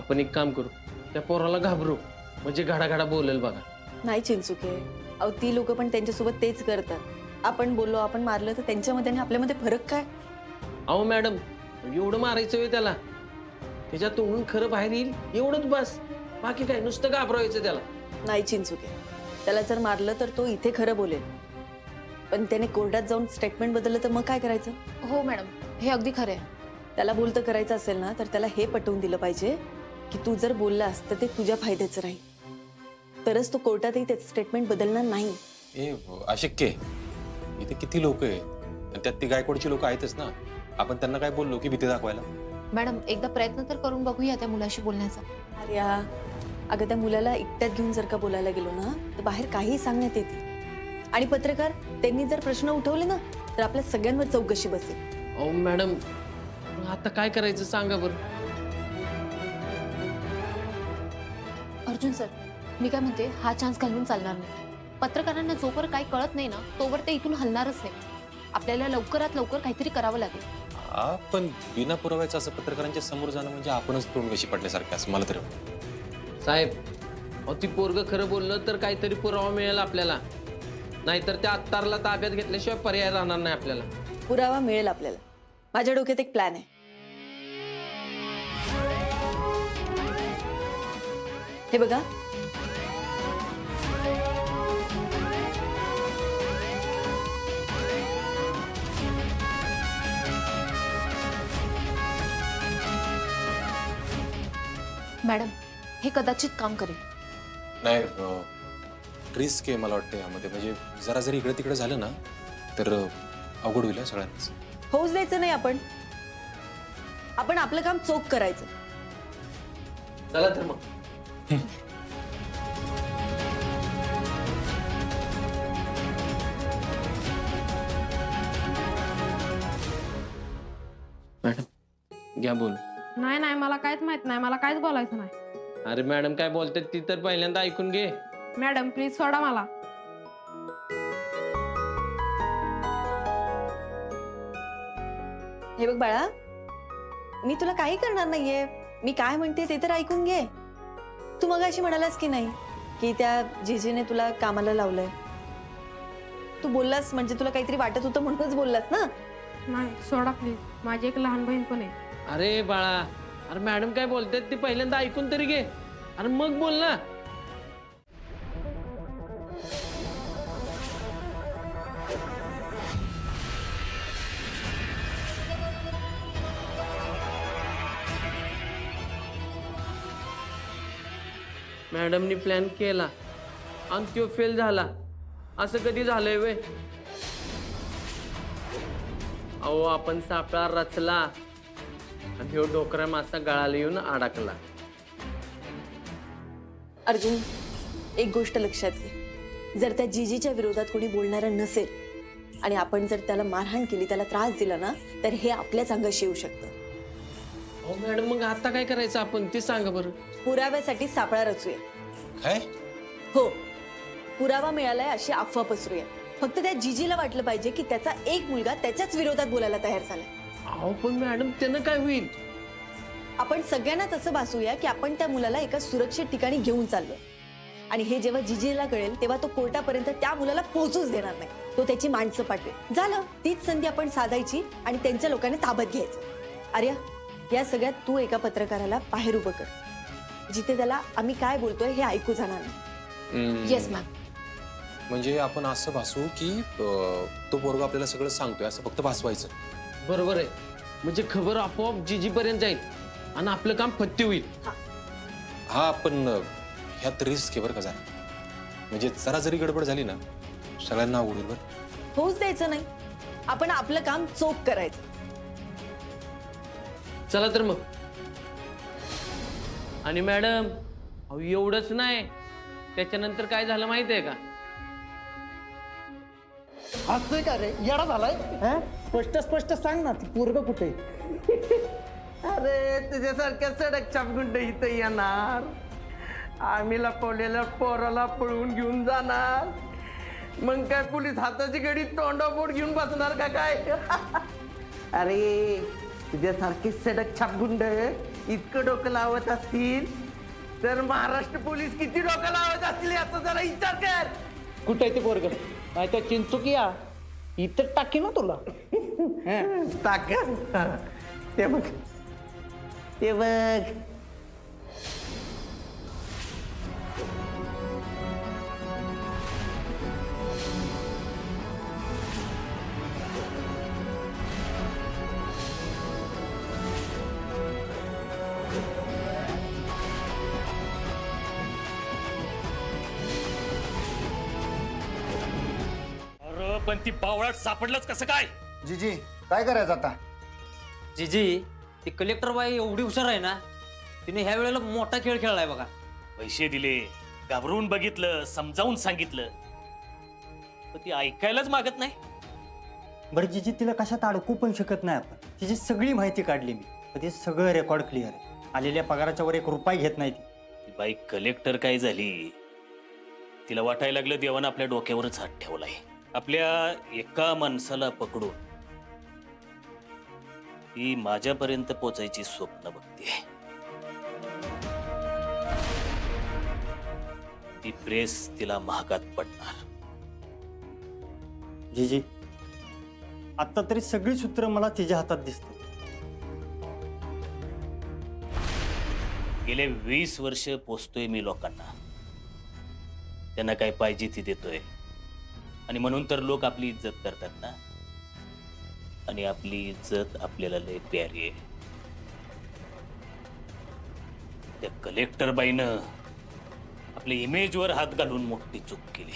आपण एक काम करू, त्या पोराला घाबरू, म्हणजे घाडाघाडा बोलेल बघा. नाही चिंचुके, अहो ती लोक पण त्यांच्यासोबत तेच करतात. आपण बोललो, आपण मारलं तर त्यांच्यामध्ये आणि आपल्यामध्ये फरक काय? अहो मॅडम, एवढं मारायचं वेळ त्याला, त्याच्या तोंडून खरं बाहेर येईल एवढंच बस. बाकी काय, नुसतं घाबरवायचं त्याला. नाही चिंचुके, त्याला जर मारलं तर तो इथे खरं बोलेल, पण त्याने कोर्टात जाऊन स्टेटमेंट बदललं तर मग काय करायचं? हो मॅडम, हे अगदी खरं आहे. त्याला बोलतं करायचं असेल ना तर त्याला हे पटवून दिलं पाहिजे की तू जर बोललास तर ते तुझ्या फायद्याचं राहील, तरच तो कोर्टातही त्याचं स्टेटमेंट बदलणार नाही. अशक्य आहे. इथे किती लोक आहेत आणि त्यात ती गायकवाडची लोक आहेतच ना. आपण त्यांना काय बोललो की भीती दाखवायला? मॅडम, एकदा प्रयत्न तर करून बघूया त्या मुलाशी बोलण्याचा. अरे हा, अगं त्या मुलाला एकट्यात घेऊन जर का बोलायला गेलो ना तर बाहेर काहीही सांगण्यात येते, आणि पत्रकार त्यांनी जर प्रश्न उठवले ना तर आपल्या सगळ्यांवर चौकशी बसेल. अहो मॅडम, मग आता काय करायचं सांगा बरं. अर्जुन सर, मी काय म्हणते, हा चान्स घालवून चालणार नाही. पत्रकारांना जोवर काही कळत नाही ना तोवर ते इथून हलणारच नाही. आपल्याला लवकरात लवकर काहीतरी करावं लागेल. पण बिना पुराव्याचं असं पत्रकारांच्या समोर जाणं म्हणजे आपणच तोंड कशी पडल्यासारखं असं मला तरी वाटतं. साहेब, अहो ती पोरग खरं बोललं तर काहीतरी पुरावा मिळेल आपल्याला, नाहीतर त्या अत्तारला ताब्यात घेतल्याशिवाय पर्याय राहणार नाही आपल्याला. पुरावा मिळेल आपल्याला. माझ्या डोक्यात एक प्लॅन आहे. हे बघा, मॅडम, हे कदाचित काम करेल. नाही, रिस्क आहे मला वाटतं यामध्ये. म्हणजे जरा जरी इकडे तिकडे झालं ना तर अवघड होईल सगळ्यांनाच. होऊच द्यायचं नाही. आपण आपलं काम चोख करायचं. चला तर मग. मॅडम घ्या बोल. नाही नाही, मला काहीच माहित नाही, मला काहीच बोलायचं नाही. अरे मॅडम काय बोलतात ती तर पहिल्यांदा ऐकून घे. मॅडम प्लीज सोडा मला. हे बघ बाळा, मी तुला काही करणार नाहीये. मी काय म्हणते ते तर ऐकून घे. तू मगाशी म्हणालास की नाही की त्या जीजीने तुला कामाला लावलंय. तू बोललास म्हणजे तुला काहीतरी वाटत होतं म्हणूनच बोललास ना. नाही, सोडा प्लीज. माझी एक लहान बहीण पण आहे. अरे बाळा, अरे मॅडम काय बोलतात ती पहिल्यांदा ऐकून तरी घे, अरे मग बोल ना. मॅडमनी प्लॅन केला आणि तो फेल झाला, असं कधी झालंय वे? अहो आपण सापळा रचला आणि ह्यो डोकरा मासा गळाला येऊन अडकला. अर्जुन, एक गोष्ट लक्षात घे. जर त्या जीजीच्या विरोधात कोणी बोलणारं नसेल आणि आपण जर त्याला मारहाण केली, त्याला त्रास दिला ना, तर हे आपल्याच अंगाशी येऊ शकतं. अहो मॅडम, मग आता काय करायचं आपण ते सांगा बरं. पुराव्यासाठी सापळा रचूया. काय? हो, पुरावा मिळालाय अशी अफवा पसरूया. फक्त त्या जीजीला वाटलं पाहिजे की त्याचा एक मुलगा त्याच्याच विरोधात बोलायला तयार झालाय. अहो पण मॅडम त्यानं काय होईल? आपण सगळ्यांनाच असं भासूया की आपण त्या मुलाला एका सुरक्षित ठिकाणी घेऊन चाललोय, आणि हे जेव्हा जीजीला कळेल तेव्हा तो कोर्टापर्यंत त्या मुलाला पोहोचूच देणार नाही. तो त्याची माणसं पाठवेल. झालं, तीच संधी आपण साधायची आणि त्यांच्या लोकांनी ताब्यात घ्यायचं. आर्या, या सगळ्यात तू एका पत्रकाराला बाहेर उभं कर, जिथे त्याला आम्ही काय बोलतोय हे ऐकू जाणार नाही. Yes ma'am. म्हणजे आपण असं भासू की तो पोरगा आपल्याला सगळं सांगतोय असं फक्त भासवायचं. बरोबर आहे, म्हणजे खबर आपोआप जीजी पर्यंत जाईल आणि आपलं काम फत्ते होईल. हा, पण ह्यात रिस्क आहे बरं का जरा. म्हणजे जरा जरी गडबड झाली ना सगळ्यांना अवघड होईल बरं. होऊच द्यायचं नाही. आपण आपलं काम चोख करायचं. चला तर मग. आणि मॅडम, अहो एवढंच नाही, त्याच्यानंतर काय झालं माहितीये का? हसतोय का रे? येडा झालाय? स्पष्ट स्पष्ट सांग ना, ती पोरग कुठे? अरे तुझ्यासारख्या सडक छापगुंड इथं येणार, आम्ही लपवलेल्या पोराला पळवून घेऊन जाणार, मग काय पोलीस हाताची घडी तोंडापोट घेऊन बसणार का काय? अरे तुझ्यासारखी सडक छापगुंड इतकं डोकं लावत असतील तर महाराष्ट्र पोलीस किती डोकं लावत असतील याचा जरा विचार कर. कुठे ते पोरग नाही तर चिंचुकिया इथं टाकी ना तुला. टाक ते बघ ते बघ. अरे पण ती बावळाट सापडलंच कसं काय? जीजी काय करायचं आता? जीजी ती कलेक्टर बाई एवढी हुशार आहे ना, तिने ह्या वेळेला मोठा खेळ खेळलाय बघा. पैसे दिले, घाबरवून बघितलं, समजावून सांगितलं, पण ती ऐकायलाच मागत नाही. बरं जीजी तिला कशात अडकू पण शकत नाही आपण. तिची सगळी माहिती काढली मी, पण ते सगळं रेकॉर्ड क्लिअर आहे. आलेल्या पगाराच्या वर 1 रुपया घेत नाही ती. ती बाई कलेक्टर काय झाली, तिला वाटायला लागलं देवानं आपल्या डोक्यावरच हात ठेवलाय. आपल्या एका माणसाला पकडून ती माझ्यापर्यंत पोचायची स्वप्न बघते. ती प्रेस तिला महागात पडणार. जीजी आता तरी सगळी सूत्र मला तिच्या हातात दिसतात. गेले 20 वर्ष पोचतोय मी लोकांना, त्यांना काय पाहिजे ती देतोय, आणि म्हणून तर लोक आपली इज्जत करतात ना. आणि आपली इज्जत आपल्याला लय प्यारी आहे. त्या कलेक्टर बाईनं आपल्या इमेजवर हात घालून मोठी चूक केली.